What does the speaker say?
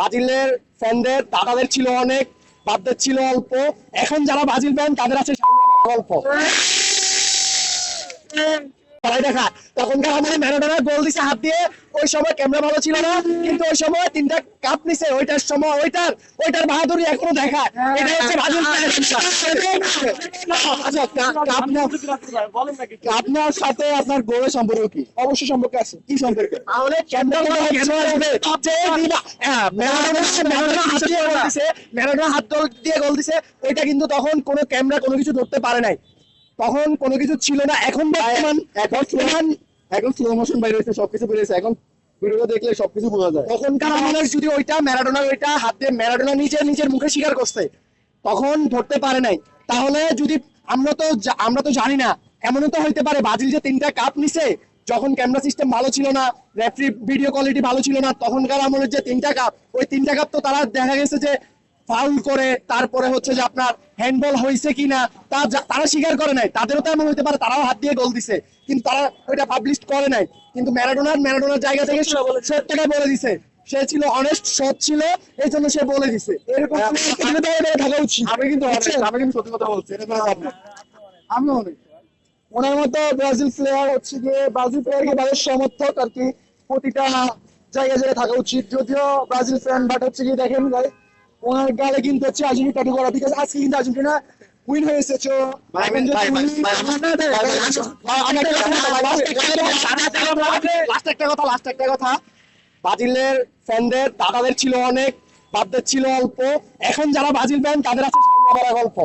ব্রাজিলের ফ্যানদের দাদাদের ছিল অনেক, বাপদের ছিল অল্প। এখন যারা ব্রাজিল ফ্যান তাদের আছে অল্প। দেখা তখনকার আমাদের ম্যারাডোনা গোল দিছে হাত দিয়ে, ওই সময় ক্যামেরা ভালো ছিল না, কিন্তু ওই সময় 3টা কাপ নিছে। ওইটার সময় ওইটার বাহাদুরি এখনো দেখায়। এটা হচ্ছে ব্রাজিল আপনার সাথে আপনার গোলের সম্পর্ক কি? অবশ্যই সম্পর্ক আছে। কি সম্পর্ক? তাহলে ম্যারাডোনা হাত দিয়ে গোল দিছে, ওইটা কিন্তু তখন কোনো ক্যামেরা কোনো কিছু ধরতে পারে নাই, তখন কোনো কিছু ছিল না। এখন এখন স্লো মোশন বাইরে হয়েছে, সবকিছু বেরিয়েছে, এখন ভিডিও দেখলে সবকিছু বোঝা যায়। তখনকার আমাদের যদি ওইটা ম্যারাডোনার ওইটা হাত দিয়ে ম্যারাডোনা নিজের মুখে স্বীকার করছে, তখন ধরতে পারে নাই। তাহলে যদি আমরা তো জানি না, এমনও তো হইতে পারে ব্রাজিল যে 3টা কাপ নিছে, যখন ক্যামেরা সিস্টেম ভালো ছিল না, রেফারি ভিডিও কোয়ালিটি ভালো ছিল না, তখনকার আমলের যে 3টা কাপ, ওই 3টা কাপ তো তারা দেখা গেছে যে ফাউল করে, তারপরে হচ্ছে যে আপনার হ্যান্ডবল হয়েছে কিনা তারা স্বীকার করে নাই। তাদেরও তো এমন হইতে পারে তারাও হাত দিয়ে গোল দিছে, কিন্তু তারা ওইটা পাবলিশ করে নাই। কিন্তু ম্যারাডোনার জায়গা থেকে সত্যটা বলে দিছে, সে ছিল অনেস্ট, সৎ ছিল, এই জন্য সে বলে দিছে। এরকম থাকা উচিত। আমি কিন্তু সত্যি কথা বলছি, আমি অনেক ওনার মতো ব্রাজিল প্লেয়ার হচ্ছে গিয়ে ব্রাজিল প্লেয়ারকে ব্রাজিল সমর্থক আর কি প্রতিটা জায়গায় থাকা উচিত। যদিও ব্রাজিল ফ্যান, বাট হচ্ছে কি দেখেন ভাই, ওনার গালে কিন্তু হচ্ছে আর্জেন্টিনা ট্যাটু করা, বিকজ আজকে কিন্তু আর্জেন্টিনা উইন হয়েছে। লাস্ট একটা কথা, ব্রাজিলের ফ্যানদের দাদাদের ছিল অনেক, বাপদের ছিল অল্প। এখন যারা ব্রাজিল ফ্যান তাদের আছে গল্প।